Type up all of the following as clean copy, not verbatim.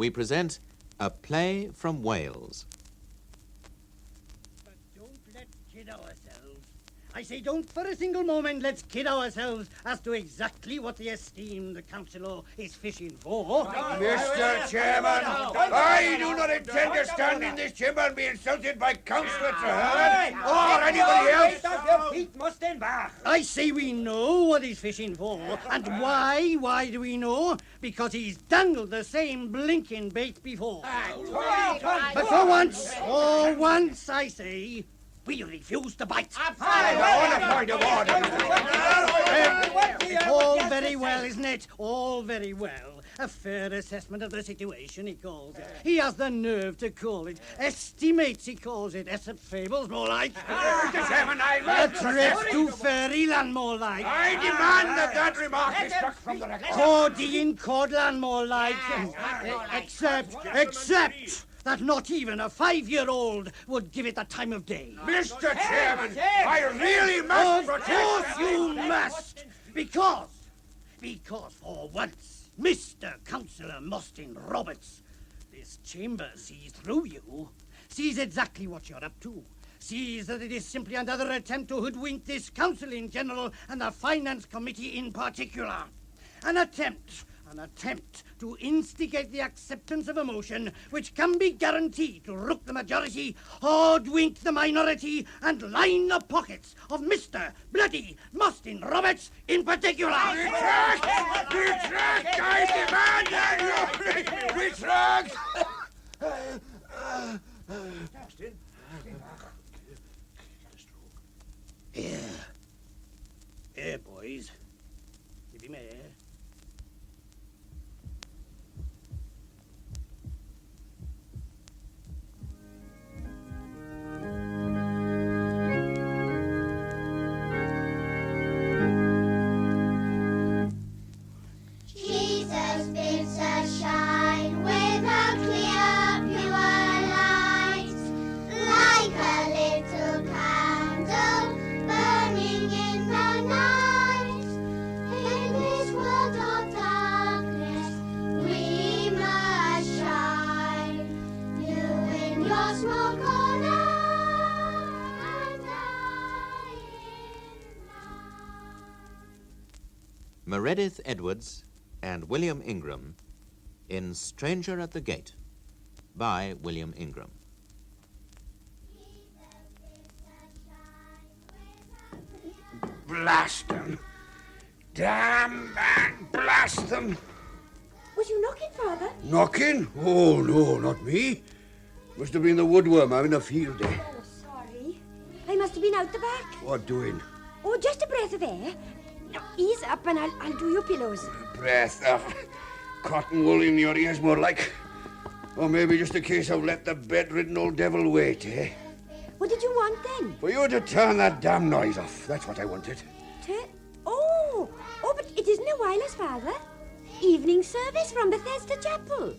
we present a play from Wales. But don't let's kid ourselves. I say don't for a single moment let's kid ourselves as to exactly what the esteemed Councillor is fishing for. Mr. Chairman, I do not intend to stand in this chamber and be insulted by Councillor Treherne or anybody else. I say we know what he's fishing for. And why? Why do we know? Because he's dangled the same blinking bait before. But for once, I say, we refuse to bite. On a point of order. It's all very well, isn't it? All very well. A fair assessment of the situation, he calls it. He has the nerve to call it. Estimates, he calls it. Aesop fables, more like. Mr. Chairman, A trip to fairyland, more like. I demand that remark is struck from the record. Cordy in Cordland, more like. Except that not even a 5-year-old would give it the time of day. Mr. Chairman, I really must Of course you must. Because for once, Mr. Councillor Mostyn Roberts, this chamber sees through you, sees exactly what you're up to, sees that it is simply another attempt to hoodwink this council in general and the finance committee in particular. An attempt to instigate the acceptance of a motion which can be guaranteed to rook the majority, hoodwink the minority, and line the pockets of Mr. Bloody Mostyn Roberts in particular. Retract! I demand that you retract! Here, boys. Give him air. Jesus bids us shine with a clear, pure light, like a little candle burning in the night. In this world of darkness, we must shine. You in your small corner, and I in mine. Meredith Edwards and William Ingram in Stranger at the Gate by William Ingram. Blast them. Damn and blast them. Was you knocking, Father? Knocking? Oh, no, not me. Must have been the woodworm having a field day. Oh, sorry. I must have been out the back. What doing? Oh, just a breath of air. Now, ease up and I'll do your pillows. Breath of cotton wool in your ears, more like. Or maybe just a case of let the bedridden old devil wait, eh? What did you want then? For you to turn that damn noise off. That's what I wanted. Oh, but it isn't a wireless, Father. Evening service from Bethesda Chapel.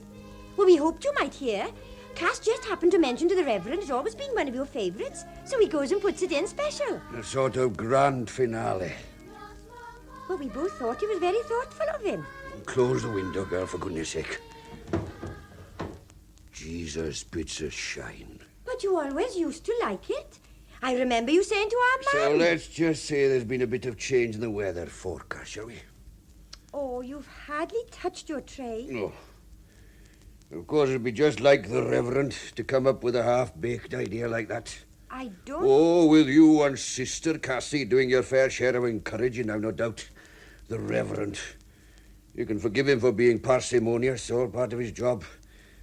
Well, we hoped you might hear. Cass just happened to mention to the Reverend it's always been one of your favourites, so he goes and puts it in special. A sort of grand finale. Well, we both thought he was very thoughtful of him. Close the window, girl, for goodness sake. Jesus bids us shine. But you always used to like it. I remember you saying to our So man... let's just say there's been a bit of change in the weather forecast, shall we? Oh, you've hardly touched your tray. No. Of course, it'd be just like the Reverend to come up with a half-baked idea like that. I don't... Oh, with you and Sister Cassie doing your fair share of encouraging, I've no doubt. The Reverend. You can forgive him for being parsimonious, all part of his job.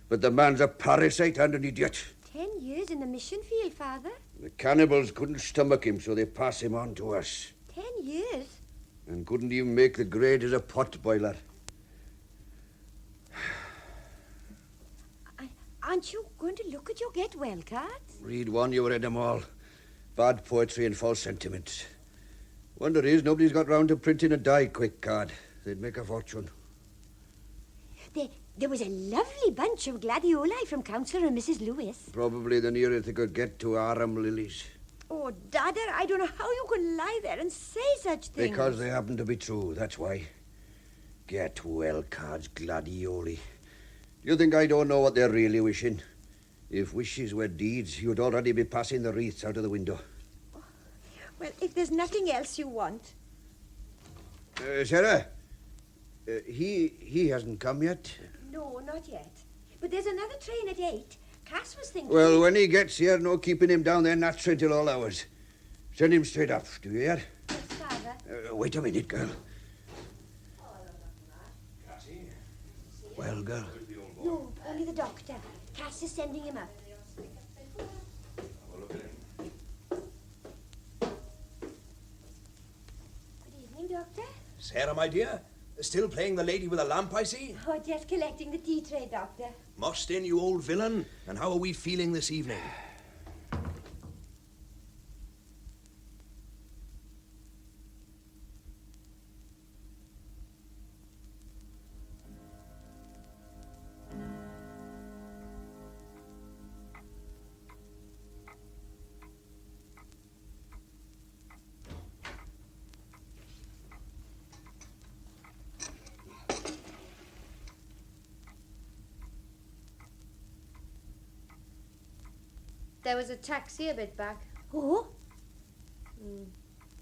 But the man's a parasite and an idiot. 10 years in the mission field, Father. The cannibals couldn't stomach him, so they pass him on to us. 10 years? And couldn't even make the grade as a pot boiler. Aren't you going to look at your get well cards? Read one, you read them all. Bad poetry and false sentiments. Wonder is nobody's got round to printing a die-quick card. They'd make a fortune. There was a lovely bunch of gladioli from Councillor and Mrs. Lewis. Probably the nearest they could get to arum lilies. Oh, Dada, I don't know how you can lie there and say such things. Because they happen to be true, that's why. Get well cards, gladioli. Do you think I don't know what they're really wishing? If wishes were deeds, you'd already be passing the wreaths out of the window. Well, if there's nothing else you want. Sarah, he hasn't come yet. No, not yet. But there's another train at 8. Cass was thinking... Well, when he gets here, no keeping him down there naturally till all hours. Send him straight up, do you hear? Yes, Father. Wait a minute, girl. Well, girl. No, only the doctor. Cass is sending him up. Good evening, Doctor. Sarah, my dear, still playing the lady with a lamp, I see? Oh, just collecting the tea tray, Doctor. Mostyn, you old villain. And how are we feeling this evening? There was a taxi a bit back. Oh?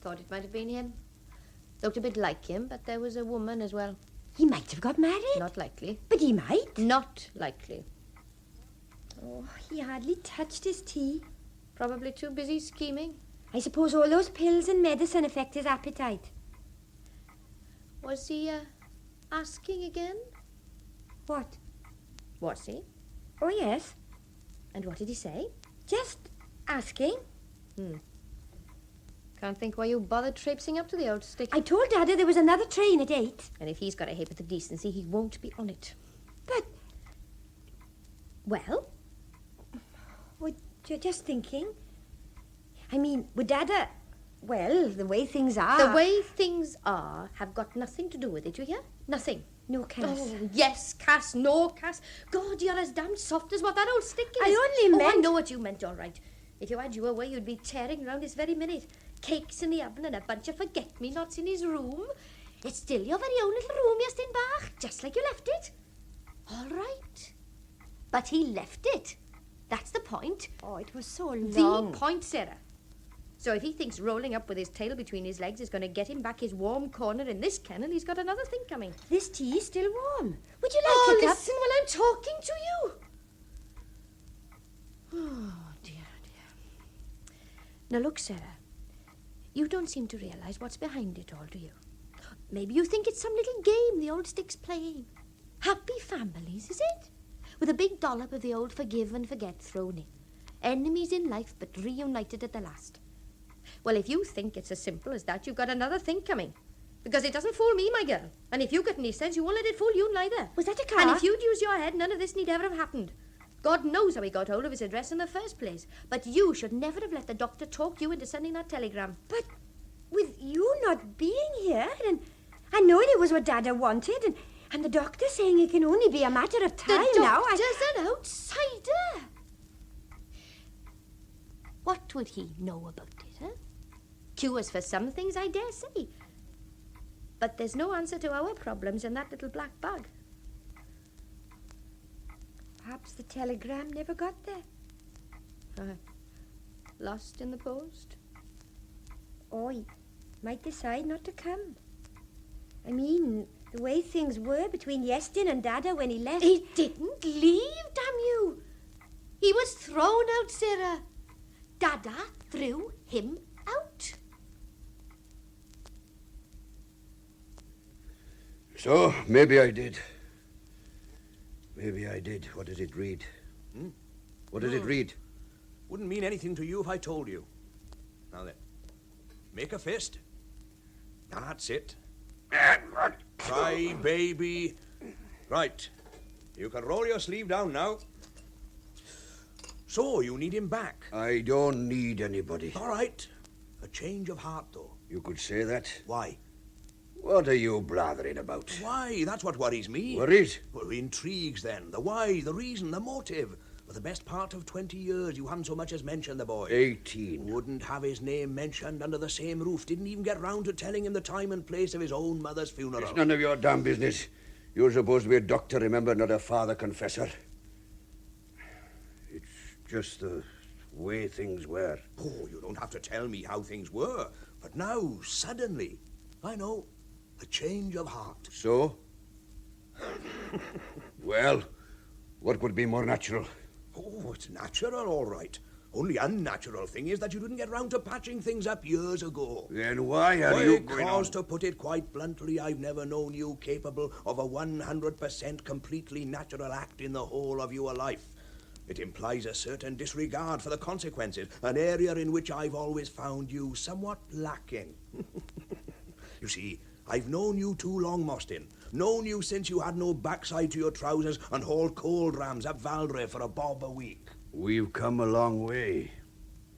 Thought it might have been him. Looked a bit like him, but there was a woman as well. He might have got married. Not likely. But he might. Not likely. Oh, he hardly touched his tea. Probably too busy scheming. I suppose all those pills and medicine affect his appetite. Was he, asking again? What? Was he? Oh, yes. And what did he say? Just asking. Can't think why you bothered traipsing up to the old stick. I told Dada there was another train at 8. And if he's got a hip at the decency, he won't be on it. But... Well... You're just thinking. I mean, with Dada... Well, the way things are... The way things are have got nothing to do with it, you hear? Nothing. No, Cass. Oh, yes, Cass, no, Cass. God, you're as damn soft as what that old stick is. I only meant... I know what you meant, all right. If you had your way, you'd be tearing round this very minute. Cakes in the oven and a bunch of forget-me-nots in his room. It's still your very own little room, Iestyn Bach, just like you left it. All right. But he left it. That's the point. Oh, it was so long. The point, Sarah. So if he thinks rolling up with his tail between his legs is going to get him back his warm corner in this kennel, he's got another thing coming. This tea is still warm. Would you like a cup? Listen while I'm talking to you. Oh, dear, dear. Now, look, Sarah. You don't seem to realise what's behind it all, do you? Maybe you think it's some little game the old stick's playing. Happy families, is it? With a big dollop of the old forgive and forget thrown in. Enemies in life, but reunited at the last. Well, if you think it's as simple as that, you've got another thing coming. Because it doesn't fool me, my girl. And if you got any sense, you won't let it fool you neither. Was that a car? And if you'd use your head, none of this need ever have happened. God knows how he got hold of his address in the first place. But you should never have let the doctor talk you into sending that telegram. But with you not being here, and I know it was what Dada wanted, and the doctor saying it can only be a matter of time now. The doctor's an outsider. What would he know about it, huh? Cures for some things, I dare say. But there's no answer to our problems in that little black bag. Perhaps the telegram never got there. Lost in the post? Or he might decide not to come. I mean, the way things were between Iestyn and Dada when he left... He didn't leave, damn you! He was thrown out, Sarah. Dada threw him out. So, maybe I did. Maybe I did. What did it read? What did it read? Wouldn't mean anything to you if I told you. Now then, make a fist. That's it. Cry, baby. Right. You can roll your sleeve down now. So, you need him back. I don't need anybody. All right. A change of heart, though. You could say that. Why? What are you blathering about? Why? That's what worries me. Worries? Well, intrigues, then. The why, the reason, the motive. For the best part of 20 years, you hadn't so much as mentioned the boy. 18. Wouldn't have his name mentioned under the same roof. Didn't even get round to telling him the time and place of his own mother's funeral. It's none of your damn business. You're supposed to be a doctor, remember, not a father confessor. It's just the way things were. Oh, you don't have to tell me how things were. But now, suddenly, I know, a change of heart. So? Well, what would be more natural? Oh, it's natural, all right. Only unnatural thing is that you didn't get round to patching things up years ago. Then why are you going on? Because, to put it quite bluntly, I've never known you capable of a 100% completely natural act in the whole of your life. It implies a certain disregard for the consequences, an area in which I've always found you somewhat lacking. You see, I've known you too long, Mostyn. Known you since you had no backside to your trousers and hauled cold rams up Valdre for a bob a week. We've come a long way.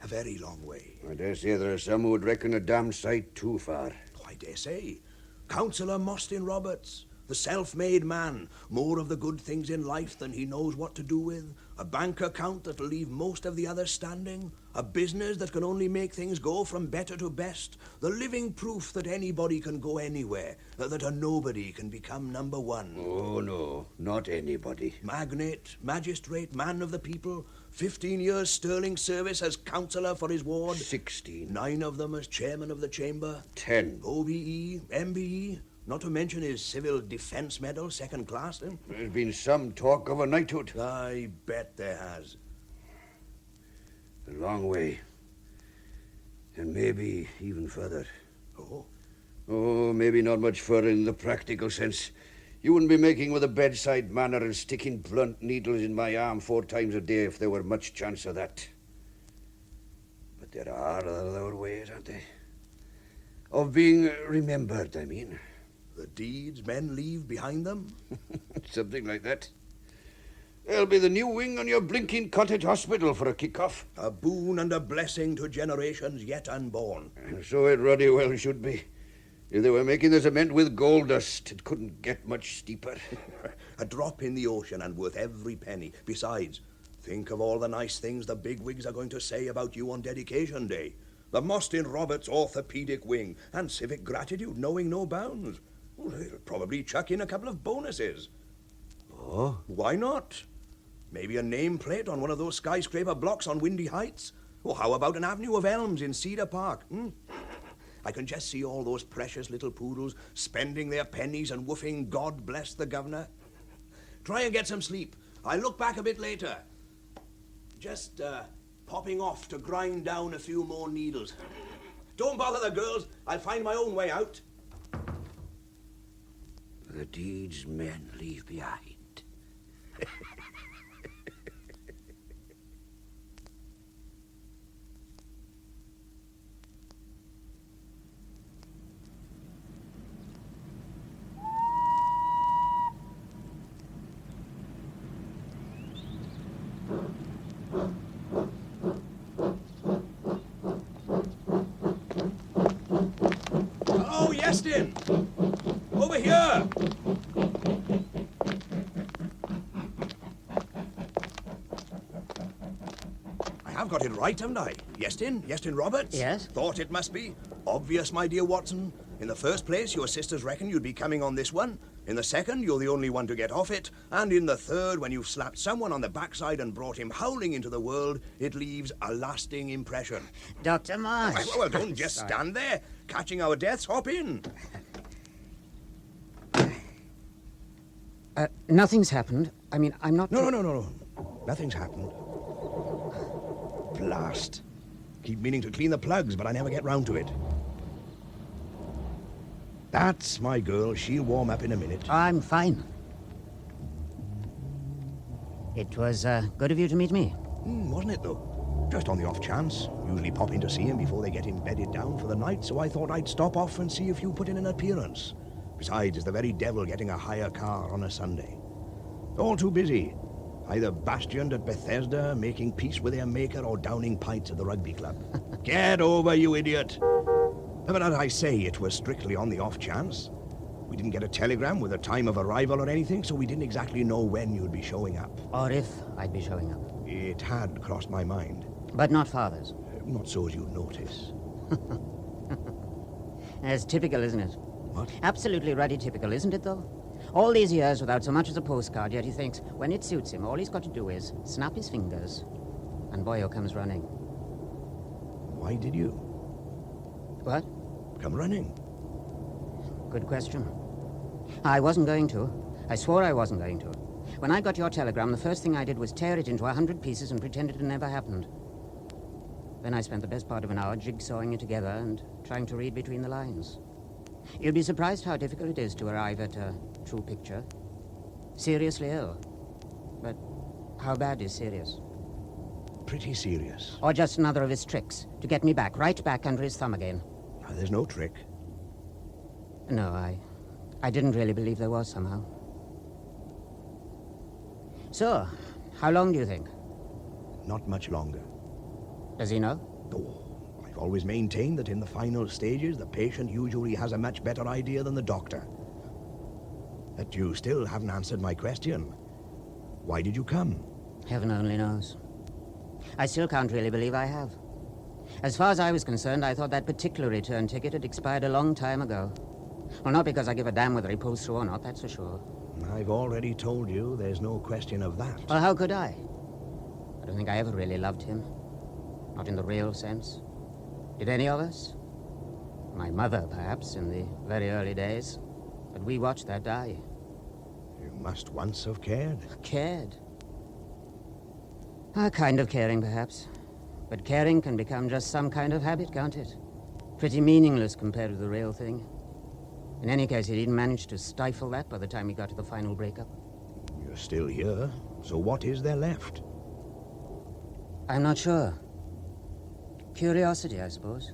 A very long way. I dare say there are some who would reckon a damn sight too far. Oh, I dare say. Councillor Mostyn Roberts, the self-made man, more of the good things in life than he knows what to do with, a bank account that'll leave most of the others standing, a business that can only make things go from better to best, the living proof that anybody can go anywhere, that a nobody can become number one. Oh, no, not anybody. Magnate, magistrate, man of the people, 15 years sterling service as councillor for his ward. 16. 9 of them as chairman of the chamber. 10. OBE, MBE, not to mention his civil defence medal, second class. There's been some talk of a knighthood. I bet there has. A long way. And maybe even further. Oh? Oh, maybe not much further in the practical sense. You wouldn't be making with a bedside manner and sticking blunt needles in my arm 4 times a day if there were much chance of that. But there are other ways, aren't there? Of being remembered, I mean. The deeds men leave behind them? Something like that. There'll be the new wing on your blinking cottage hospital for a kick-off. A boon and a blessing to generations yet unborn. And so it ruddy well should be. If they were making the cement with gold dust, it couldn't get much steeper. A drop in the ocean and worth every penny. Besides, think of all the nice things the bigwigs are going to say about you on dedication day. The Mostyn Roberts orthopedic wing and civic gratitude knowing no bounds. Well, they'll probably chuck in a couple of bonuses. Oh? Why not? Maybe a nameplate on one of those skyscraper blocks on Windy Heights? Or how about an avenue of elms in Cedar Park? I can just see all those precious little poodles spending their pennies and woofing God bless the governor. Try and get some sleep. I'll look back a bit later. Just popping off to grind down a few more needles. Don't bother the girls. I'll find my own way out. The deeds men leave behind. Hello, Iestyn! Over here! I have got it right, haven't I? Iestyn? Iestyn Roberts? Yes? Thought it must be. Obvious, my dear Watson. In the first place, your sisters reckon you'd be coming on this one. In the second, you're the only one to get off it. And in the third, when you've slapped someone on the backside and brought him howling into the world, it leaves a lasting impression. Dr. Marsh. Well, don't just stand there, catching our deaths. Hop in. Nothing's happened. I mean, I'm not... No. Nothing's happened. Blast. Keep meaning to clean the plugs, but I never get round to it. That's my girl. She'll warm up in a minute. I'm fine. It was good of you to meet me. Wasn't it, though? Just on the off chance. Usually pop in to see him before they get him bedded down for the night, so I thought I'd stop off and see if you put in an appearance. Besides, it's the very devil getting a hire car on a Sunday. All too busy. Either bastioned at Bethesda, making peace with their maker, or downing pints at the rugby club. Get over, you idiot! But as I say, it was strictly on the off chance. We didn't get a telegram with a time of arrival or anything, so we didn't exactly know when you'd be showing up. Or if I'd be showing up. It had crossed my mind. But not father's. Not so as you'd notice. That's typical, isn't it? What? Absolutely ruddy typical, isn't it, though? All these years without so much as a postcard, yet he thinks when it suits him, all he's got to do is snap his fingers. And boyo comes running. Why did you? What? Come running. Good question. I wasn't going to. I swore I wasn't going to. When I got your telegram, the first thing I did was tear it into 100 pieces and pretend it had never happened. Then I spent the best part of an hour jigsawing it together and trying to read between the lines. You'd be surprised how difficult it is to arrive at a true picture. Seriously ill. But how bad is serious? Pretty serious. Or just another of his tricks, to get me back, right back under his thumb again. There's no trick. No, I didn't really believe there was somehow. So, how long do you think? Not much longer. Does he know? Oh, I've always maintained that in the final stages, the patient usually has a much better idea than the doctor. But you still haven't answered my question. Why did you come? Heaven only knows. I still can't really believe I have. As far as I was concerned, I thought that particular return ticket had expired a long time ago. Well, not because I give a damn whether he pulls through or not, that's for sure. I've already told you there's no question of that. Well, how could I? I don't think I ever really loved him. Not in the real sense. Did any of us? My mother, perhaps, in the very early days. But we watched that die. You must once have cared. Cared? A kind of caring, perhaps. But caring can become just some kind of habit, can't it? Pretty meaningless compared to the real thing. In any case, he didn't manage to stifle that by the time he got to the final breakup. You're still here, so what is there left? I'm not sure. Curiosity, I suppose.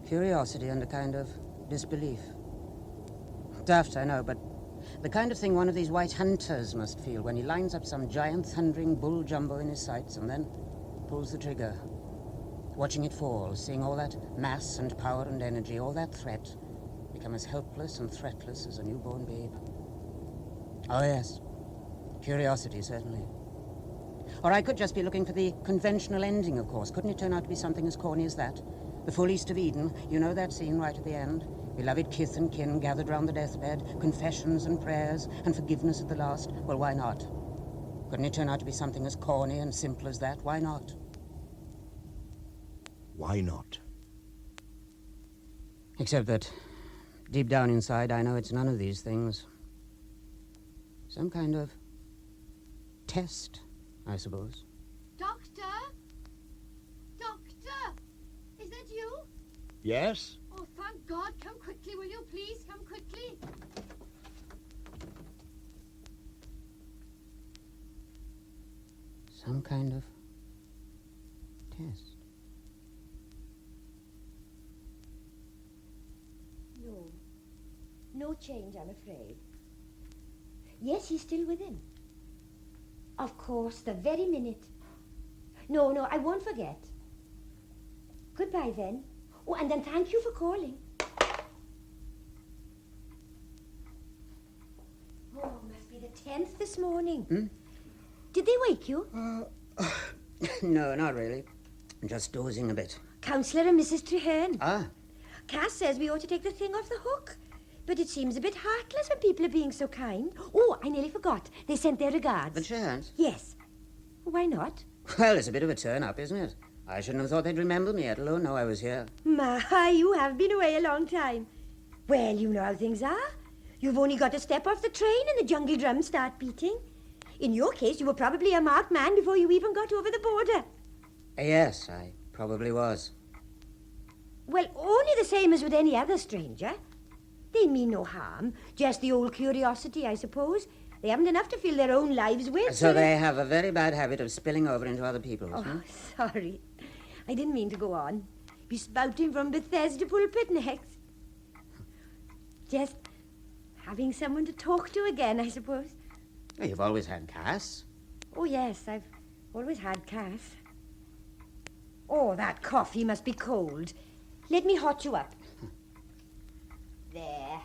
Curiosity and a kind of disbelief. Daft, I know, but the kind of thing one of these white hunters must feel when he lines up some giant thundering bull jumbo in his sights and then pulls the trigger. Watching it fall, seeing all that mass and power and energy, all that threat, become as helpless and threatless as a newborn babe. Oh, yes. Curiosity, certainly. Or I could just be looking for the conventional ending, of course. Couldn't it turn out to be something as corny as that? The full East of Eden, you know that scene right at the end? Beloved kith and kin gathered round the deathbed, confessions and prayers, and forgiveness at the last. Well, why not? Couldn't it turn out to be something as corny and simple as that? Why not? Why not? Except that, deep down inside, I know it's none of these things. Some kind of test, I suppose. Doctor? Doctor? Is that you? Yes? Oh, thank God. Come quickly, will you? Please, come quickly. Some kind of test. No. No change, I'm afraid. Yes, he's still with him. Of course, the very minute. No, I won't forget. Goodbye, then. Oh, and then thank you for calling. Oh, must be the 10th this morning. Hmm? Did they wake you? No, not really. Just dozing a bit. Councillor and Mrs. Treherne. Ah, Cass says we ought to take the thing off the hook. But it seems a bit heartless when people are being so kind. Oh, I nearly forgot. They sent their regards. the chance. Yes. Why not? Well, it's a bit of a turn-up, isn't it? I shouldn't have thought they'd remember me, let alone know I was here. My, you have been away a long time. Well, you know how things are. You've only got to step off the train and the jungle drums start beating. In your case, you were probably a marked man before you even got over the border. Yes, I probably was. Well, only the same as with any other stranger. They mean no harm. Just the old curiosity, I suppose. They haven't enough to fill their own lives with. So they have a very bad habit of spilling over into other people's, Oh, huh? sorry. I didn't mean to go on. Be spouting from Bethesda pulpit next. Just having someone to talk to again, I suppose. Well, you've always had Cass. Oh, yes, I've always had Cass. Oh, that coffee must be cold. Let me hot you up. There.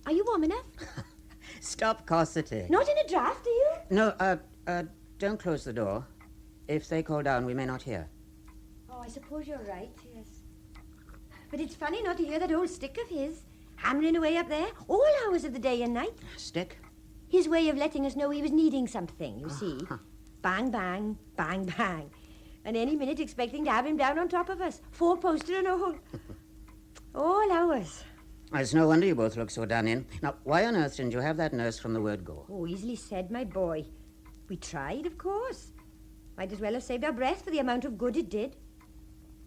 Are you warm enough? Stop cosseting. Not in a draft, are you? No, don't close the door. If they call down, we may not hear. Oh, I suppose you're right, yes. But it's funny not to hear that old stick of his. hammering away up there, all hours of the day and night. Stick? His way of letting us know he was needing something, you see. Bang, bang, bang, bang. And any minute expecting to have him down on top of us, 4-poster and all. All hours. It's no wonder you both look so done in. Now, why on earth didn't you have that nurse from the word go? Oh, easily said, my boy. We tried, of course. Might as well have saved our breath for the amount of good it did.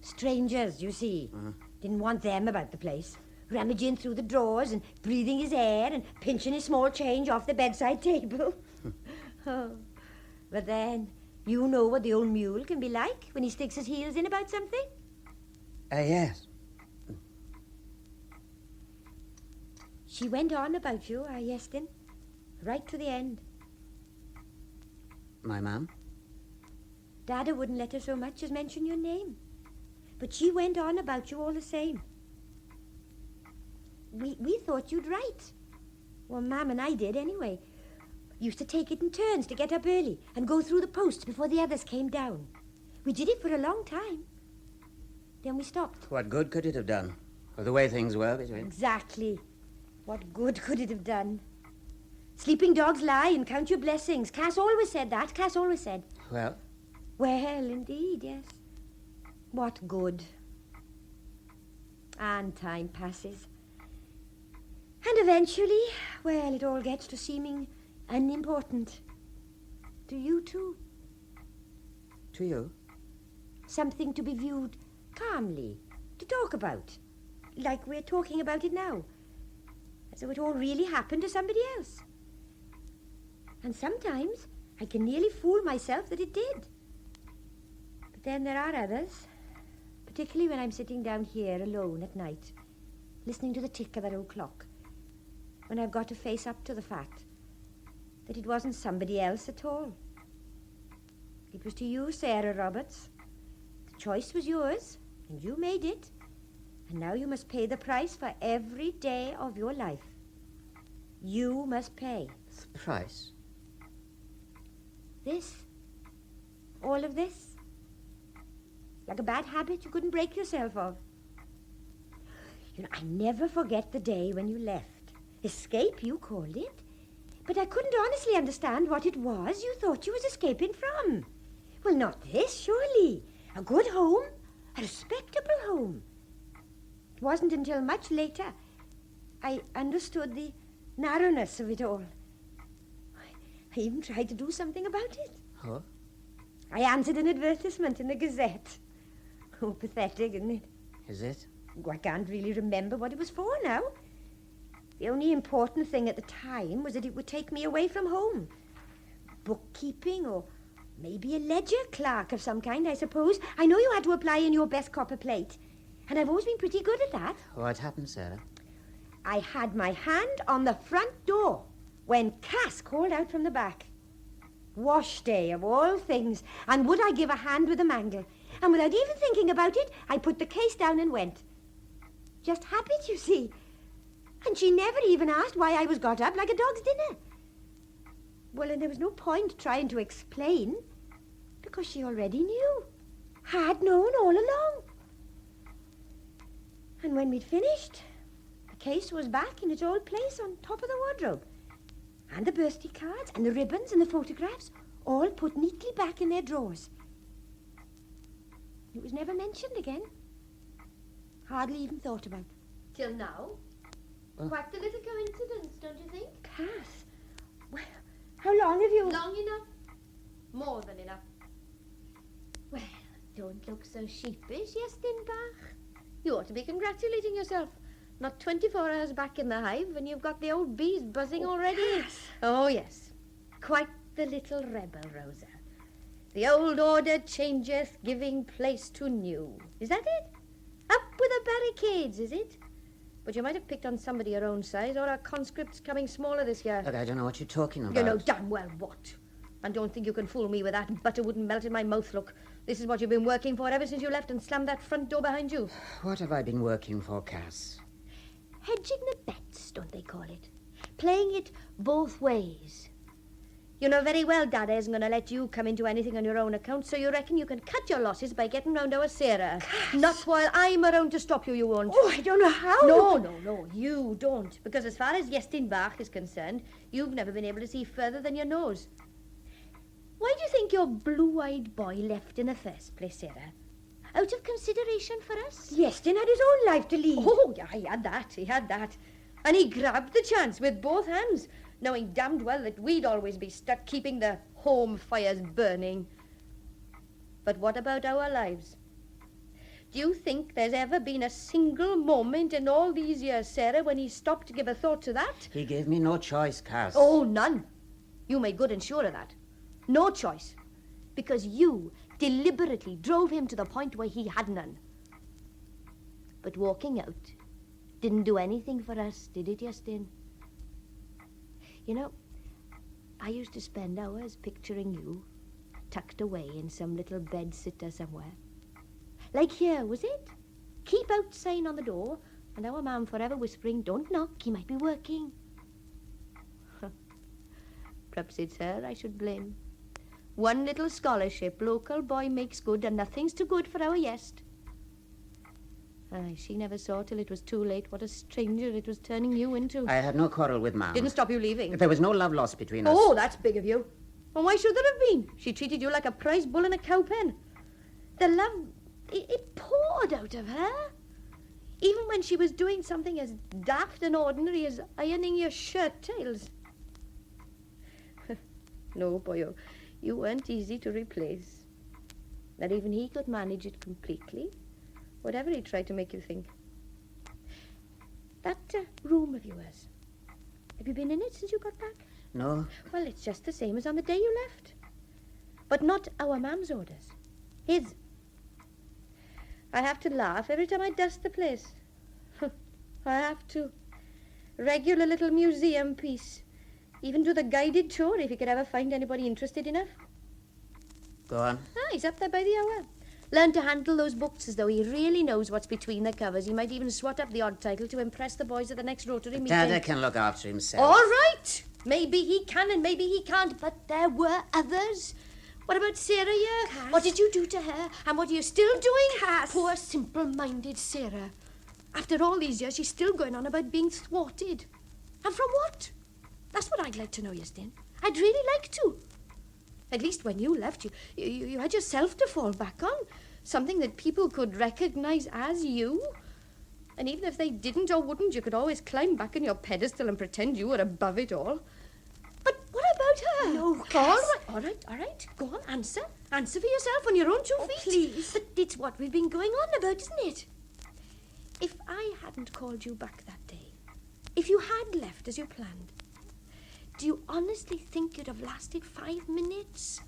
Strangers, you see. Didn't want them about the place. Rummaging through the drawers and breathing his air and pinching his small change off the bedside table. Oh. But then, you know what the old mule can be like when he sticks his heels in about something? Yes. She went on about you, Iestyn, right to the end. My mum? Dada wouldn't let her so much as mention your name. But she went on about you all the same. We thought you'd write. Well, Mam and I did anyway. Used to take it in turns to get up early and go through the posts before the others came down. We did it for a long time. Then we stopped. What good could it have done? With the way things were between... Exactly. What good could it have done? Sleeping dogs lie and count your blessings. Cass always said that. Cass always said. Well? Well, indeed, yes. What good? And time passes. And eventually, well, it all gets to seeming unimportant. To you, too. To you? Something to be viewed calmly, to talk about, like we're talking about it now, as though it all really happened to somebody else. And sometimes I can nearly fool myself that it did. But then there are others, particularly when I'm sitting down here alone at night, listening to the tick of that old clock, when I've got to face up to the fact that it wasn't somebody else at all. It was to you, Sarah Roberts. The choice was yours, and you made it. And now you must pay the price for every day of your life. You must pay. The price? This. All of this. Like a bad habit you couldn't break yourself of. You know, I never forget the day when you left. Escape, you called it. But I couldn't honestly understand what it was you thought you was escaping from. Well, not this, surely. A good home. A respectable home. It wasn't until much later I understood the narrowness of it all. I even tried to do something about it. Oh? I answered an advertisement in the Gazette. Oh, pathetic, isn't it? Is it? I can't really remember what it was for now. The only important thing at the time was that it would take me away from home. Bookkeeping or maybe a ledger clerk of some kind, I suppose. I know you had to apply in your best copper plate, and I've always been pretty good at that. What happened, Sarah? I had my hand on the front door when Cass called out from the back. Wash day, of all things, and would I give a hand with a mangle? And without even thinking about it, I put the case down and went. Just habit, you see. And she never even asked why I was got up like a dog's dinner. Well, and there was no point trying to explain, because she already knew. Had known all along. And when we'd finished, the case was back in its old place on top of the wardrobe. And the birthday cards and the ribbons and the photographs all put neatly back in their drawers. It was never mentioned again. Hardly even thought about. Till now? Quite a little coincidence, don't you think? Cass, well, how long have you... Long enough. More than enough. Well, don't look so sheepish, Iestyn Bach. You ought to be congratulating yourself. Not 24 hours back in the hive and you've got the old bees buzzing already. Cass. Oh, yes. Quite the little rebel, Rosa. The old order changeth, giving place to new. Is that it? Up with the barricades, is it? But you might have picked on somebody your own size, or our conscript's coming smaller this year. Look, I don't know what you're talking about. You know damn well what. And don't think you can fool me with that butter wouldn't melt in my mouth look. This is what you've been working for ever since you left and slammed that front door behind you. What have I been working for, Cass? Hedging the bets, don't they call it? Playing it both ways. You know very well Dada isn't going to let you come into anything on your own account, so you reckon you can cut your losses by getting round our Sarah. Not while I'm around to stop you, you won't. Oh, I don't know how. No, you don't. Because as far as Iestyn is concerned, you've never been able to see further than your nose. Why do you think your blue-eyed boy left in the first place, Sarah? Out of consideration for us? Iestyn had his own life to lead. Oh, yeah, he had that. And he grabbed the chance with both hands, knowing damned well that we'd always be stuck keeping the home fires burning. But what about our lives? Do you think there's ever been a single moment in all these years, Sarah, when he stopped to give a thought to that? He gave me no choice, Cass. Oh, none. You made good and sure of that. No choice. Because you deliberately drove him to the point where he had none. But walking out didn't do anything for us, did it, Iestyn? You know, I used to spend hours picturing you tucked away in some little bed-sitter somewhere. Like here, was it? Keep out sign on the door, and our mam forever whispering, don't knock, he might be working. Perhaps it's her I should blame. One little scholarship, local boy makes good, and nothing's too good for our Iest. Aye, she never saw till it was too late what a stranger it was turning you into. I had no quarrel with Ma'am. Didn't stop you leaving. There was no love lost between us. Oh, that's big of you. And why should there have been? She treated you like a prize bull in a cow pen. The love, it poured out of her. Even when she was doing something as daft and ordinary as ironing your shirt tails. No, boyo, you weren't easy to replace. Not even he could manage it completely, whatever he tried to make you think. That room of yours, have you been in it since you got back? No. Well, it's just the same as on the day you left. But not our mam's orders. His. I have to laugh every time I dust the place. I have to. Regular little museum piece. Even do the guided tour if he could ever find anybody interested enough. Go on. He's up there by the hour. Learn to handle those books as though he really knows what's between the covers. He might even swat up the odd title to impress the boys at the next Rotary meeting. Dada can look after himself. All right. Maybe he can and maybe he can't, but there were others. What about Sarah here? Cass. What did you do to her? And what are you still doing? Cass. Poor simple-minded Sarah. After all these years, she's still going on about being thwarted. And from what? That's what I'd like to know, Iestyn. I'd really like to. At least when you left, you had yourself to fall back on. Something that people could recognise as you. And even if they didn't or wouldn't, you could always climb back on your pedestal and pretend you were above it all. But what about her? No, Cass. All right. Go on, answer. Answer for yourself on your own 2 feet. Please. But it's what we've been going on about, isn't it? If I hadn't called you back that day, if you had left as you planned, do you honestly think you'd have lasted 5 minutes?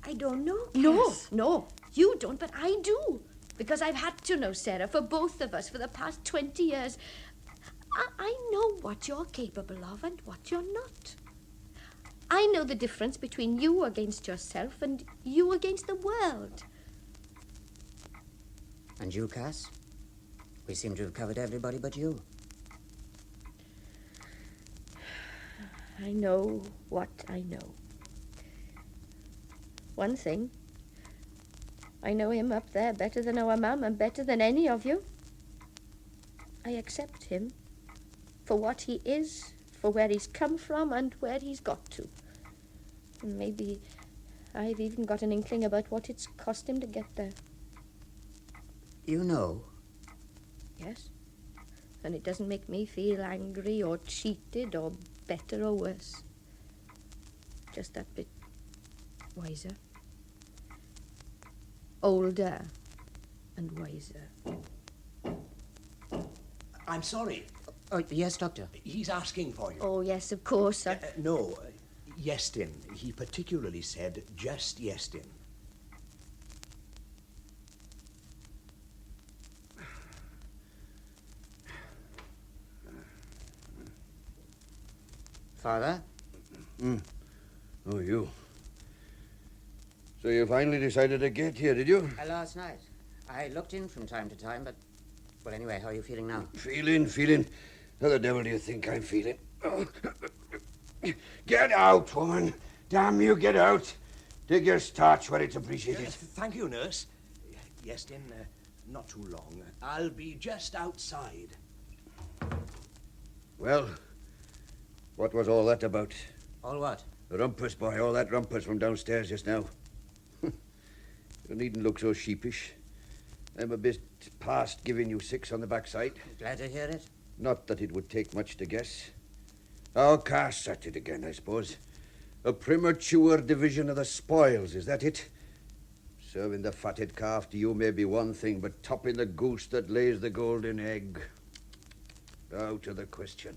I don't know, Cass. No, you don't, but I do. Because I've had to know, Sarah, for both of us for the past 20 years. I know what you're capable of and what you're not. I know the difference between you against yourself and you against the world. And you, Cass? We seem to have covered everybody but you. I know what I know. One thing. I know him up there better than our mam and better than any of you. I accept him for what he is, for where he's come from and where he's got to. And maybe I've even got an inkling about what it's cost him to get there. You know? Yes. And it doesn't make me feel angry or cheated or better or worse. Just that bit wiser. Older and wiser. I'm sorry. Oh, yes, Doctor. He's asking for you. Oh, yes, of course. No, Iestyn. He particularly said just Iestyn. Father? Oh, you. So you finally decided to get here, did you? Last night. I looked in from time to time, but... Well, anyway, how are you feeling now? Feeling. How the devil do you think I'm feeling? Oh. Get out, woman. Damn you, get out. Take your starch where it's appreciated. Thank you, nurse. Iestyn, not too long. I'll be just outside. Well, what was all that about? All what? The rumpus, boy, all that rumpus from downstairs just now. You needn't look so sheepish. I'm a bit past giving you 6 on the backside. Glad to hear it. Not that it would take much to guess. Our cast's at it again, I suppose. A premature division of the spoils, is that it? Serving the fatted calf to you may be one thing, but topping the goose that lays the golden egg. Out of the question.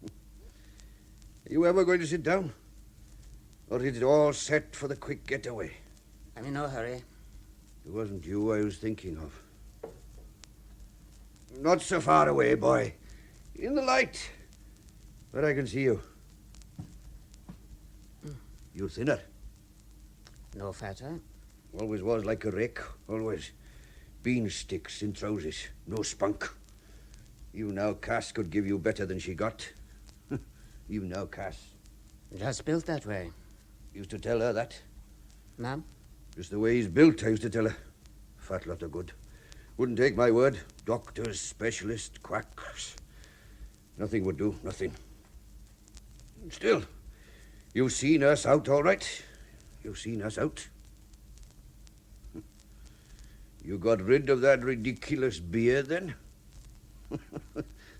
Are you ever going to sit down? Or is it all set for the quick getaway? I'm in no hurry. It wasn't you I was thinking of. Not so far away, boy. In the light. Where I can see you. You thinner. No fatter. Always was like a rake. Always. Bean sticks in trousers. No spunk. You now, Cass, could give you better than she got. You know, Cass. Just built that way. Used to tell her that. Ma'am? Just the way he's built, I used to tell her. Fat lot of good. Wouldn't take my word. Doctors, specialists, quacks. Nothing would do, nothing. Still, you've seen us out all right. You've seen us out. You got rid of that ridiculous beard, then?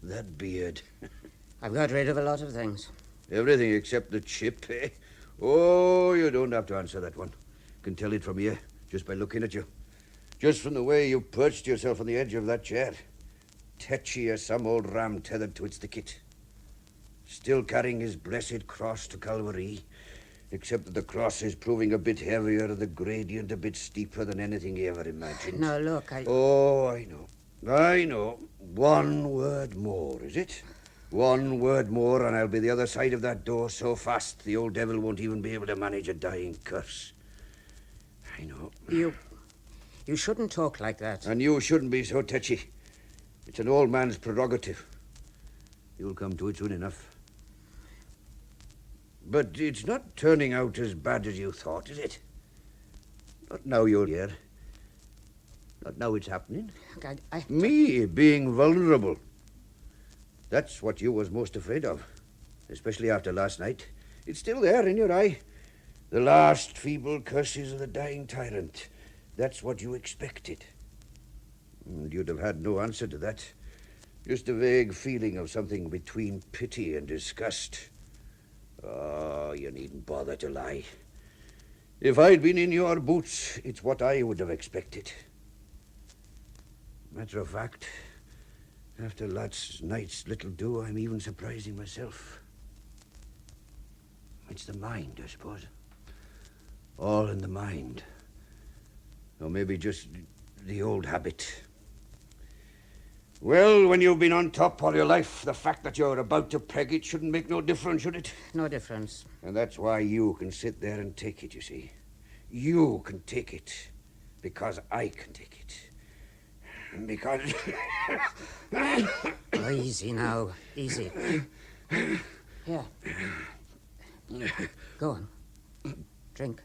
That beard. I've got rid of a lot of things. Everything except the chip, eh? Oh, you don't have to answer that one. Can tell it from here, just by looking at you. Just from the way you perched yourself on the edge of that chair. Tetchy as some old ram tethered to its thicket. Still carrying his blessed cross to Calvary, except that the cross is proving a bit heavier, the gradient a bit steeper than anything he ever imagined. No, look, Oh, I know. I know. One word more, is it? One word more, and I'll be the other side of that door so fast the old devil won't even be able to manage a dying curse. I know. You shouldn't talk like that. And you shouldn't be so touchy. It's an old man's prerogative. You'll come to it soon enough. But it's not turning out as bad as you thought, is it? Not now you're here. Not now it's happening. Me being vulnerable. That's what you was most afraid of. Especially after last night. It's still there in your eye. The last feeble curses of the dying tyrant. That's what you expected. And you'd have had no answer to that. Just a vague feeling of something between pity and disgust. Oh, you needn't bother to lie. If I'd been in your boots, it's what I would have expected. Matter of fact, after last night's little do, I'm even surprising myself. It's the mind, I suppose. All in the mind. Or maybe just the old habit. Well, when you've been on top all your life, the fact that you're about to peg it shouldn't make no difference, should it? No difference. And that's why you can sit there and take it, you see. You can take it. Because I can take it. Because... Oh, easy now. Easy. Here. Go on. Drink.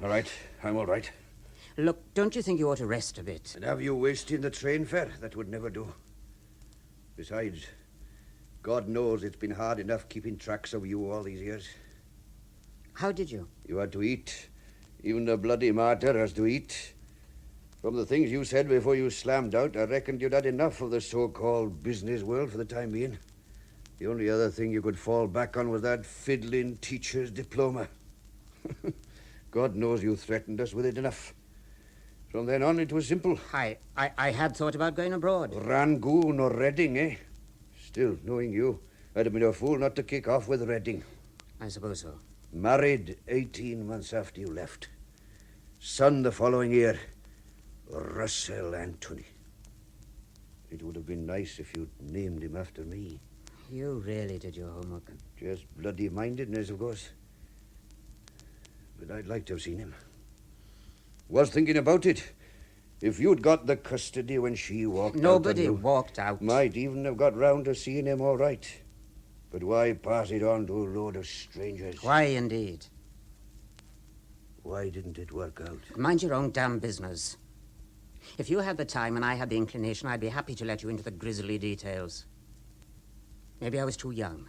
All right. I'm all right. Look, don't you think you ought to rest a bit? And have you wasted the train fare? That would never do. Besides, God knows it's been hard enough keeping tracks of you all these years. How did you? You had to eat. Even a bloody martyr has to eat. From the things you said before you slammed out, I reckoned you'd had enough of the so-called business world for the time being. The only other thing you could fall back on was that fiddling teacher's diploma. God knows you threatened us with it enough. From then on, it was simple. I had thought about going abroad. Rangoon or Reading, eh? Still, knowing you, I'd have been a fool not to kick off with Reading. I suppose so. Married 18 months after you left. Son the following year. Russell Anthony. It would have been nice if you'd named him after me. You really did your homework. Just bloody mindedness, of course. But I'd like to have seen him. Was thinking about it. If you'd got the custody when she walked out... Nobody walked out. Might even have got round to seeing him all right. But why pass it on to a load of strangers? Why, indeed? Why didn't it work out? Mind your own damn business. If you had the time and I had the inclination, I'd be happy to let you into the grisly details. Maybe I was too young.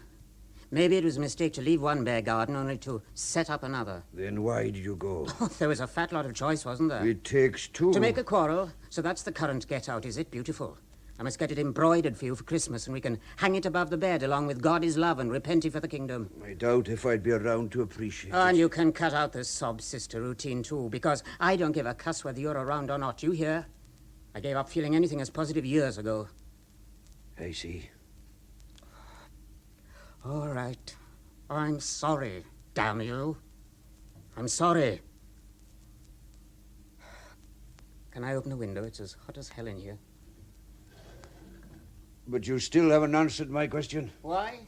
Maybe it was a mistake to leave one bear garden only to set up another. Then why did you go? There was a fat lot of choice, wasn't there? It takes two. To make a quarrel, so that's the current get-out, is it? Beautiful. I must get it embroidered for you for Christmas, and we can hang it above the bed along with God is love and repent ye for the kingdom. I doubt if I'd be around to appreciate it. And you can cut out the sob-sister routine, too, because I don't give a cuss whether you're around or not. You hear? I gave up feeling anything as positive years ago. I see. All right. I'm sorry, damn you. I'm sorry. Can I open the window? It's as hot as hell in here. But you still haven't answered my question. Why?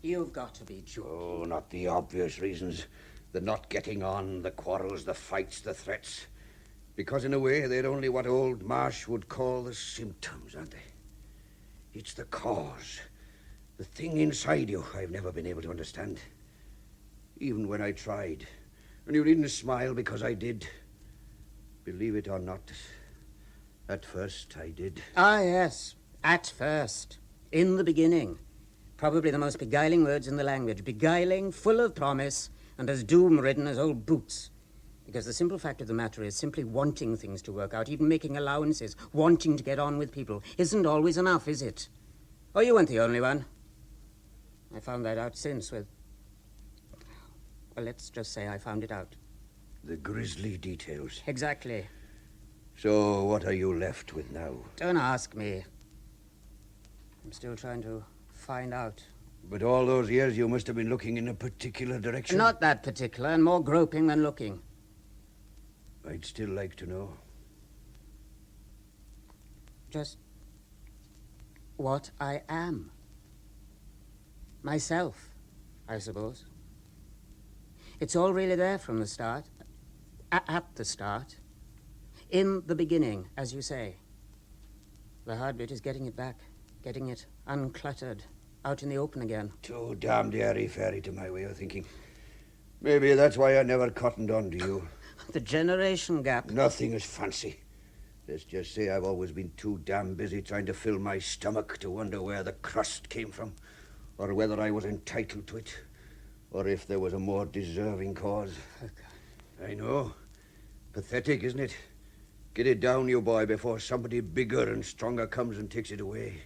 You've got to be joking. Oh, not the obvious reasons. The not getting on, the quarrels, the fights, the threats. Because in a way, they're only what old Marsh would call the symptoms, aren't they? It's the cause. The thing inside you I've never been able to understand. Even when I tried. And you needn't smile because I did. Believe it or not, at first I did. Ah, yes. At first. In the beginning. Probably the most beguiling words in the language. Beguiling, full of promise, and as doom-ridden as old boots. Because the simple fact of the matter is simply wanting things to work out, even making allowances, wanting to get on with people, isn't always enough, is it? Oh, you weren't the only one. I found that out since with... Well, let's just say I found it out. The grisly details. Exactly. So what are you left with now? Don't ask me. I'm still trying to find out. But all those years you must have been looking in a particular direction. Not that particular, and more groping than looking. I'd still like to know. Just what I am. Myself, I suppose. It's all really there from the start. At the start. In the beginning, as you say. The hard bit is getting it back. Getting it uncluttered. Out in the open again. Too damned airy-fairy to my way of thinking. Maybe that's why I never cottoned on to you. The generation gap. Nothing is fancy. Let's just say I've always been too damn busy trying to fill my stomach to wonder where the crust came from, or whether I was entitled to it, or if there was a more deserving cause. I know. Pathetic, isn't it? Get it down, you boy, before somebody bigger and stronger comes and takes it away.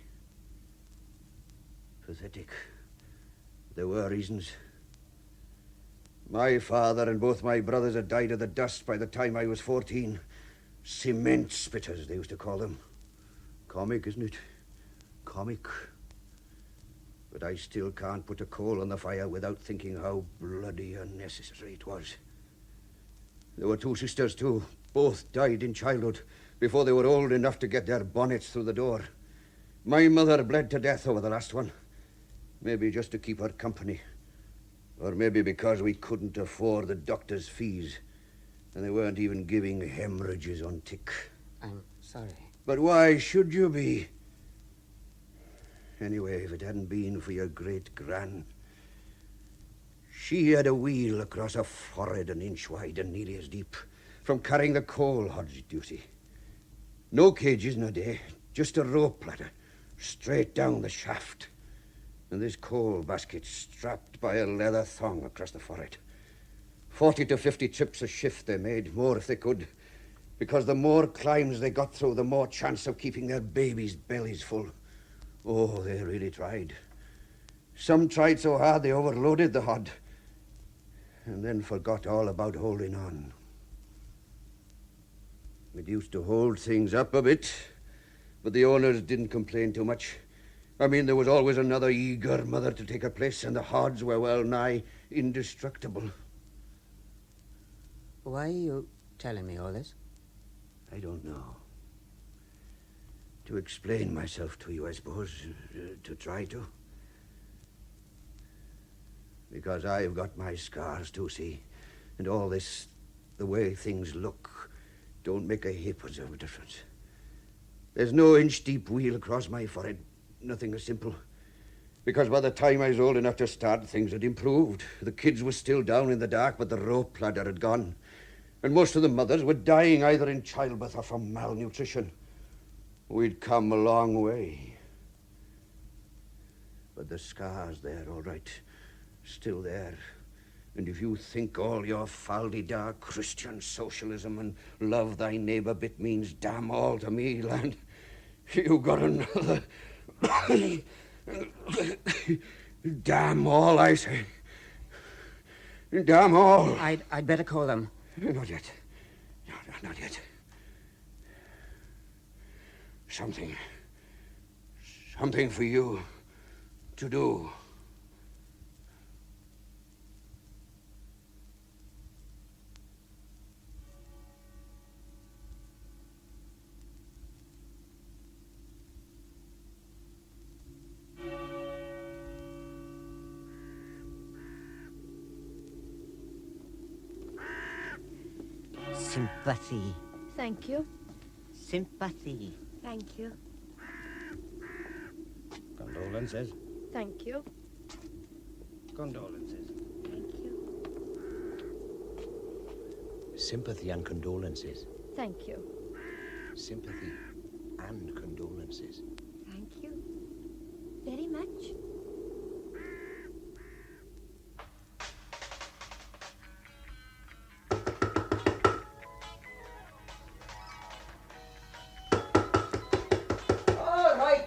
Pathetic. There were reasons. My father and both my brothers had died of the dust by the time I was 14. Cement spitters, they used to call them. Comic, isn't it? Comic. But I still can't put a coal on the fire without thinking how bloody unnecessary it was. There were two sisters, too. Both died in childhood, before they were old enough to get their bonnets through the door. My mother bled to death over the last one. Maybe just to keep her company. Or maybe because we couldn't afford the doctor's fees. And they weren't even giving hemorrhages on tick. I'm sorry. But why should you be? Anyway, if it hadn't been for your great-gran, she had a wheel across her forehead an inch wide and nearly as deep, from carrying the coal hodge duty. No cages in a day, just a rope ladder, straight down the shaft. And this coal basket strapped by a leather thong across the forehead. 40 to 50 trips a shift they made, more if they could, because the more climbs they got through, the more chance of keeping their babies' bellies full. Oh, they really tried. Some tried so hard they overloaded the hod, and then forgot all about holding on. It used to hold things up a bit, but the owners didn't complain too much. I mean, there was always another eager mother to take her place, and the hods were well nigh indestructible. Why are you telling me all this? I don't know. To explain myself to you, I suppose. To try to. Because I've got my scars too, see? And all this, the way things look, don't make a ha'porth of a difference. There's no inch-deep wheal across my forehead. Nothing as simple. Because by the time I was old enough to start, things had improved. The kids were still down in the dark, but the rope ladder had gone. And most of the mothers were dying either in childbirth or from malnutrition. We'd come a long way. But the scar's there, all right. Still there. And if you think all your fal-de-da Christian socialism and love thy neighbour bit means damn all to me, lad, you got another... Damn all, I say. Damn all. I'd better call them. Not yet. No, not yet. Something for you to do. Sympathy. Thank you. Sympathy. Thank you. Condolences. Thank you. Condolences. Thank you. Sympathy and condolences. Thank you. Sympathy and condolences. Thank you. Very much.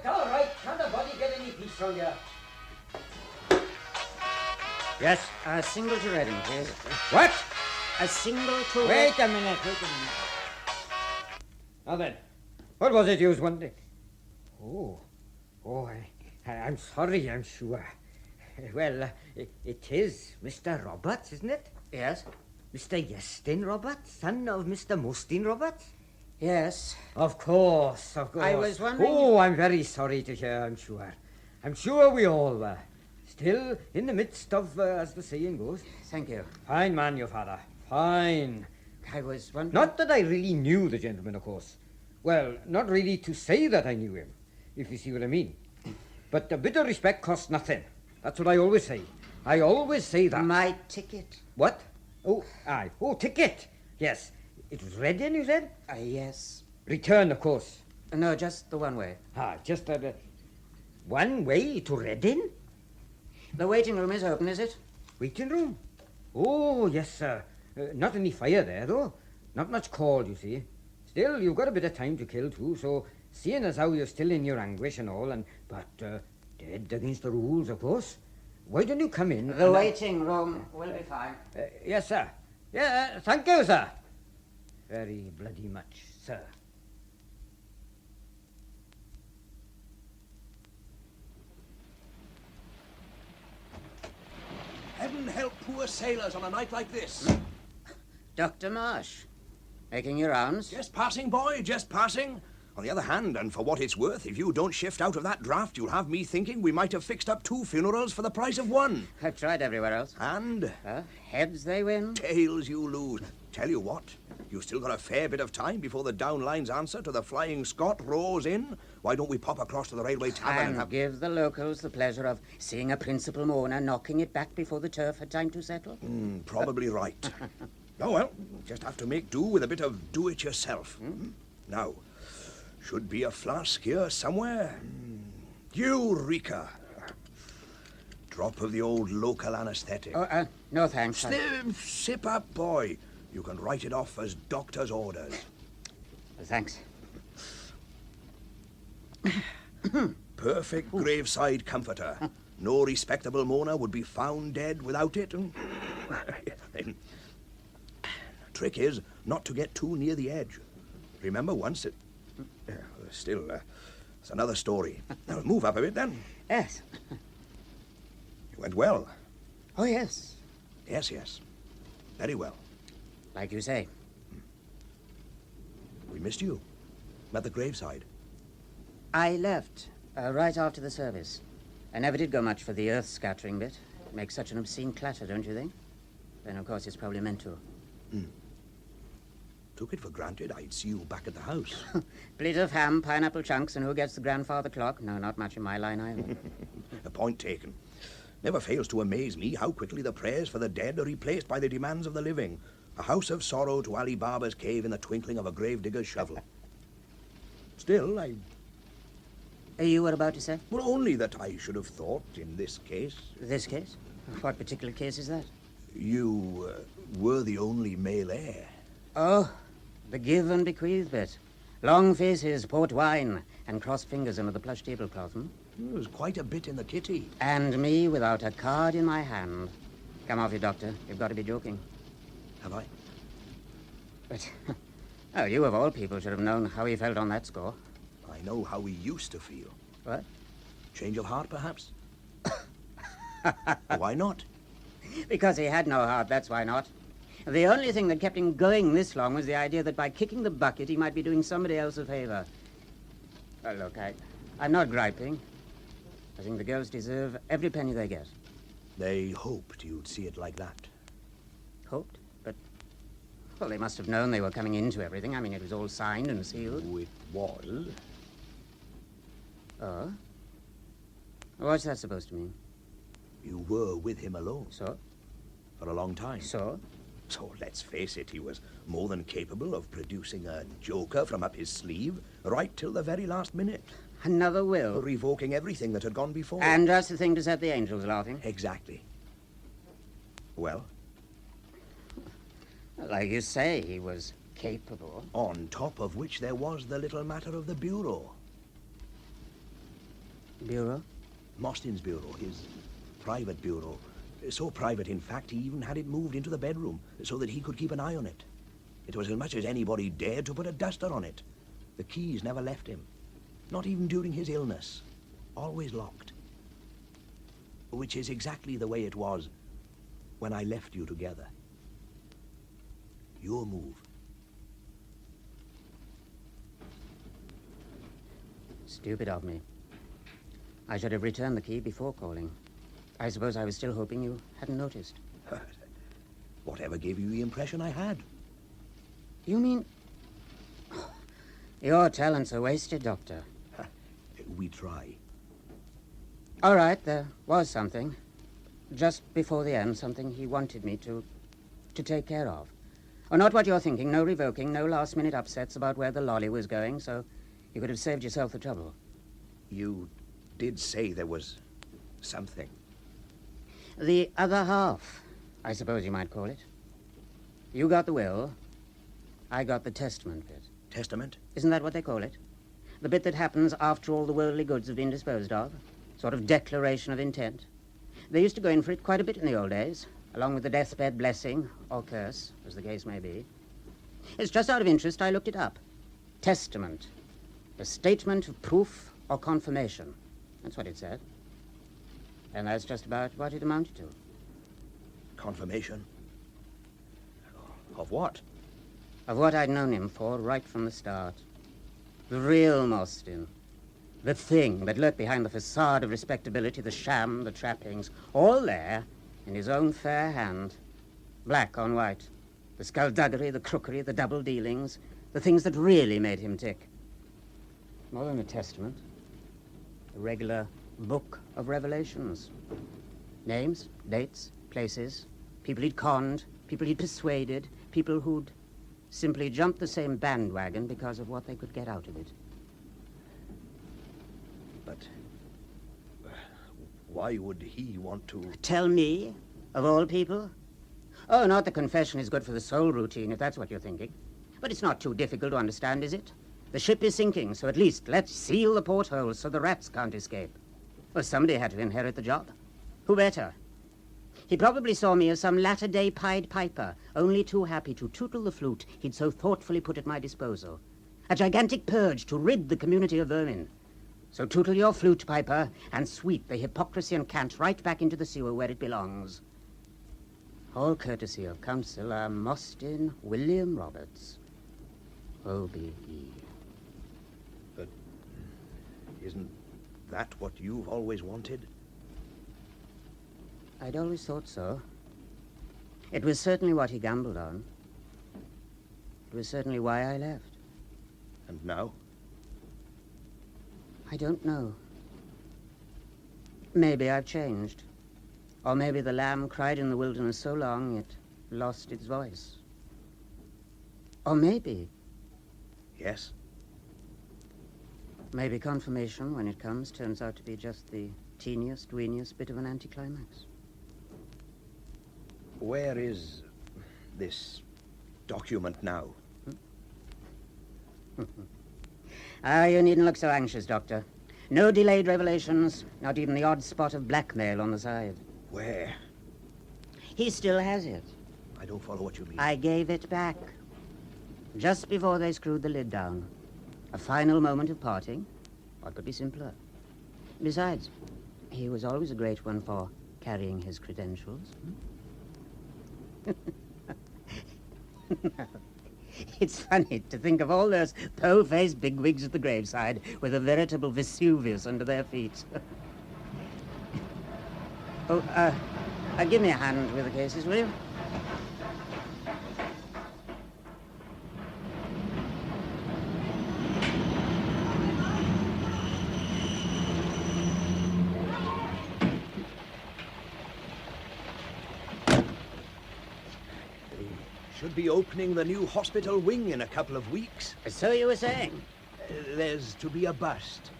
All right. Can't the body get any peace from you? Yes? A single to Reading, please. What? A single to... Wait a minute. Now then, what was it you was wanting? I'm sorry, I'm sure. Well, it is Mr. Roberts, isn't it? Yes? Mr. Iestyn Roberts, son of Mr. Mostyn Roberts? Yes. Of course. I was wondering... Oh, I'm very sorry to hear, I'm sure. I'm sure we all were. Still in the midst of, as the saying goes. Thank you. Fine man, your father. Fine. I was wondering... Not that I really knew the gentleman, of course. Well, not really to say that I knew him, if you see what I mean. But a bit of respect costs nothing. That's what I always say. I always say that. My ticket. What? Oh, aye. Oh, ticket. Yes. It was Reading, you said? Yes. Return, of course. No, just the one way. Just one way to Reading? The waiting room is open, is it? Waiting room? Oh, yes, sir. Not any fire there, though. Not much call, you see. Still, you've got a bit of time to kill, too, so seeing as how you're still in your anguish and all, but dead against the rules, of course, why don't you come in? The waiting room will be fine. Yes, sir. Yeah, thank you, sir. Very bloody much, sir. Heaven help poor sailors on a night like this. Dr. Marsh, making your rounds? Just passing, boy, just passing. On the other hand, and for what it's worth, if you don't shift out of that draft, you'll have me thinking we might have fixed up 2 funerals for the price of 1. I've tried everywhere else. And? Heads they win. Tails you lose. Tell you what, you've still got a fair bit of time before the downline's answer to the Flying Scot roars in. Why don't we pop across to the railway tavern and give the locals the pleasure of seeing a principal mourner knocking it back before the turf had time to settle? Probably right. Oh, well, just have to make do with a bit of do-it-yourself. Now, should be a flask here somewhere. Eureka! Drop of the old local anaesthetic. Oh, no thanks. Sip up, boy. You can write it off as doctor's orders. Thanks. Perfect graveside comforter. No respectable mourner would be found dead without it. Trick is not to get too near the edge. Remember once it... Still, it's another story. Now, move up a bit, then. Yes. It went well. Oh, yes. Yes. Very well. Like you say. We missed you. At the graveside. I left right after the service. I never did go much for the earth scattering bit. It makes such an obscene clatter, don't you think? Then, of course, it's probably meant to. Took it for granted I'd see you back at the house. Plate of ham, pineapple chunks, and who gets the grandfather clock? No, not much in my line either. A point taken. Never fails to amaze me how quickly the prayers for the dead are replaced by the demands of the living. A house of sorrow to Ali Baba's cave in the twinkling of a gravedigger's shovel. Still, You were about to say? well, only that I should have thought in this case. This case? What particular case is that? You were the only male heir. Oh, the give and bequeath bit. Long faces, port wine, and crossed fingers under the plush tablecloth, There was quite a bit in the kitty. And me without a card in my hand. Come off it, Doctor. You've got to be joking. Have I? But, oh, you of all people should have known how he felt on that score. I know how he used to feel. What? Change of heart, perhaps? Why not? Because he had no heart, that's why not. The only thing that kept him going this long was the idea that by kicking the bucket, he might be doing somebody else a favor. Well, look, I'm not griping. I think the girls deserve every penny they get. They hoped you'd see it like that. Hoped? But, well, they must have known they were coming into everything. I mean, it was all signed and sealed. Oh, it was. Oh? What's that supposed to mean? You were with him alone. So? For a long time. So? So let's face it, he was more than capable of producing a joker from up his sleeve right till the very last minute. Another will? Revoking everything that had gone before. And just the thing to set the angels laughing? Exactly. Well? Like you say, he was capable. On top of which there was the little matter of the bureau. Bureau? Mostyn's bureau, his private bureau. So private, in fact, he even had it moved into the bedroom so that he could keep an eye on it. It was as much as anybody dared to put a duster on it. The keys never left him. Not even during his illness. Always locked. Which is exactly the way it was when I left you together. Your move. Stupid of me. I should have returned the key before calling. I suppose I was still hoping you hadn't noticed. Whatever gave you the impression I had? You mean... Your talents are wasted, Doctor. We try. All right, there was something. Just before the end, something he wanted me to take care of. Oh, not what you're thinking. No revoking, no last-minute upsets about where the lolly was going, so you could have saved yourself the trouble. You did say there was something. The other half, I suppose you might call it. You got the will. I got the testament bit. Testament? Isn't that what they call it? The bit that happens after all the worldly goods have been disposed of. Sort of declaration of intent. They used to go in for it quite a bit in the old days, along with the deathbed blessing, or curse, as the case may be. It's just out of interest I looked it up. Testament. A statement of proof or confirmation. That's what it said. And that's just about what it amounted to. Confirmation? Of what? Of what I'd known him for right from the start. The real Mostyn. The thing that lurked behind the facade of respectability, the sham, the trappings, all there in his own fair hand. Black on white. The skullduggery, the crookery, the double dealings, the things that really made him tick. More than a testament. A regular book of revelations. Names, dates, places, people he'd conned, people he'd persuaded, people who'd simply jumped the same bandwagon because of what they could get out of it. But why would he want to... Tell me, of all people? Oh, not the confession is good for the soul routine, if that's what you're thinking. But it's not too difficult to understand, is it? The ship is sinking, so at least let's seal the portholes so the rats can't escape. Well, somebody had to inherit the job. Who better? He probably saw me as some latter-day Pied Piper, only too happy to tootle the flute he'd so thoughtfully put at my disposal. A gigantic purge to rid the community of vermin. So tootle your flute, Piper, and sweep the hypocrisy and cant right back into the sewer where it belongs. All courtesy of Councillor Mostyn William Roberts, O.B.E. But isn't that what you've always wanted? I'd always thought so. It was certainly what he gambled on. It was certainly why I left. And now? I don't know. Maybe I've changed. Or maybe the lamb cried in the wilderness so long it lost its voice. Or maybe... Yes? Maybe confirmation, when it comes, turns out to be just the teeniest, weeniest bit of an anticlimax. Where is this document now? You needn't look so anxious, Doctor. No delayed revelations, not even the odd spot of blackmail on the side. Where? He still has it. I don't follow what you mean. I gave it back. Just before they screwed the lid down. A final moment of parting. What could be simpler? Besides, he was always a great one for carrying his credentials. It's funny to think of all those po-faced bigwigs at the graveside with a veritable Vesuvius under their feet. Give me a hand with the cases, will you? Should be opening the new hospital wing in a couple of weeks. So you were saying? There's to be a bust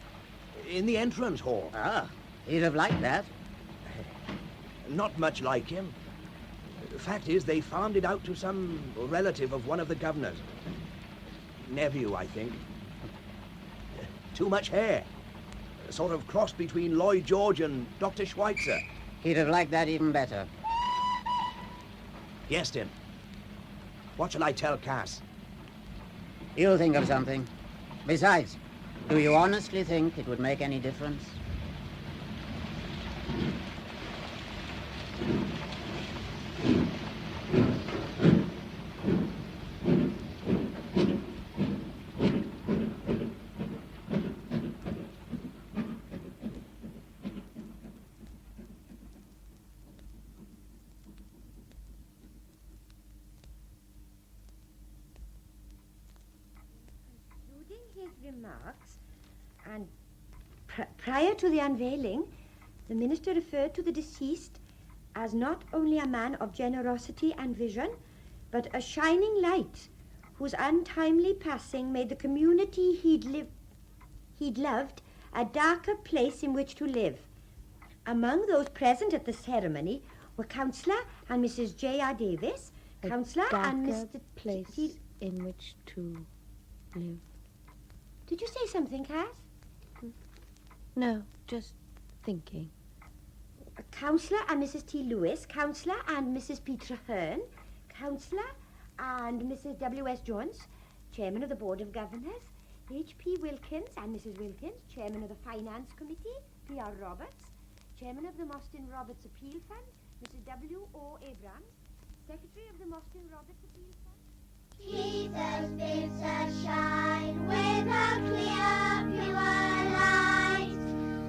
in the entrance hall. Ah, he'd have liked that. Not much like him. The fact is, they farmed it out to some relative of one of the governors. Nephew, I think. Too much hair. A sort of cross between Lloyd George and Dr. Schweitzer. He'd have liked that even better. Iestyn. What shall I tell Cass? You'll think of something. Besides, do you honestly think it would make any difference? Remarks, and prior to the unveiling, the minister referred to the deceased as not only a man of generosity and vision, but a shining light whose untimely passing made the community he'd loved a darker place in which to live. Among those present at the ceremony were Councillor and Mrs. J.R. Davies, Councillor and Mr. place in which to live. Did you say something, Cass? No, just thinking. Councillor and Mrs. T. Lewis, Councillor and Mrs. Peter Hearn, Councillor and Mrs. W.S. Jones, Chairman of the Board of Governors, H.P. Wilkins and Mrs. Wilkins, Chairman of the Finance Committee, P.R. Roberts, Chairman of the Mostyn Roberts Appeal Fund, Mrs. W.O. Abrams, Secretary of the Mostyn Roberts Appeal Fund. Jesus bids us shine with a clear, pure light,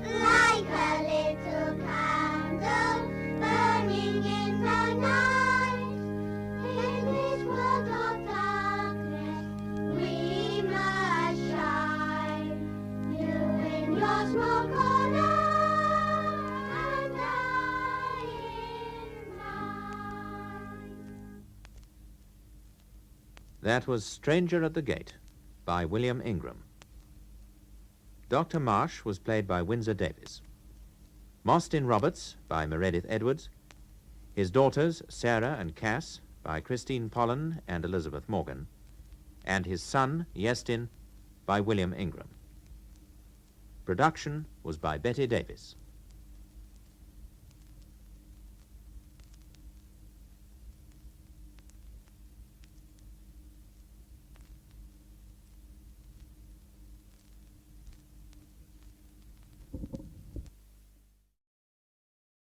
like a little candle burning in the night. In this world of darkness, we must shine. You in your small corner, and I in mine. That was Stranger at the Gate by William Ingram. Dr. Marsh was played by Windsor Davies. Mostyn Roberts by Meredith Edwards. His daughters, Sarah and Cass, by Christine Pollon and Elizabeth Morgan. And his son, Iestyn, by William Ingram. Production was by Betty Davis.